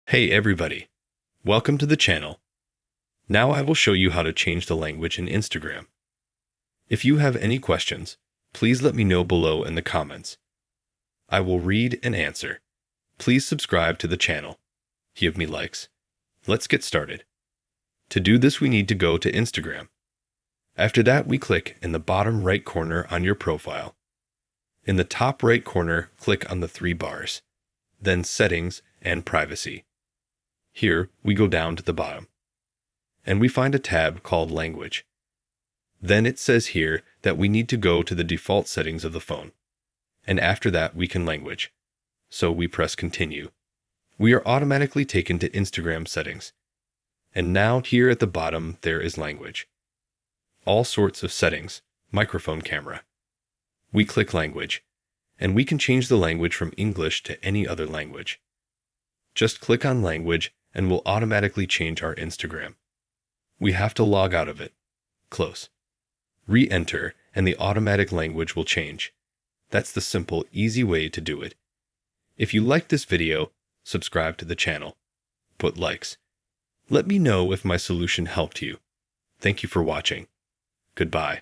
Hey everybody, welcome to the channel. Now I will show you how to change the language in Instagram. If you have any questions, please let me know below in the comments. I will read and answer. Please subscribe to the channel. Give me likes. Let's get started. To do this, we need to go to Instagram. After that, we click in the bottom right corner on your profile. In the top right corner, click on the three bars, then Settings and Privacy. Here, we go down to the bottom, and we find a tab called Language. Then it says here that we need to go to the default settings of the phone, and after that we can language. So we press Continue. We are automatically taken to Instagram settings. And now here at the bottom there is Language. All sorts of settings, microphone camera. We click Language, and we can change the language from English to any other language. Just click on Language and we'll automatically change our Instagram. We have to log out of it. Close. Re-enter and the automatic language will change. That's the simple, easy way to do it. If you liked this video, subscribe to the channel. Put likes. Let me know if my solution helped you. Thank you for watching. Goodbye.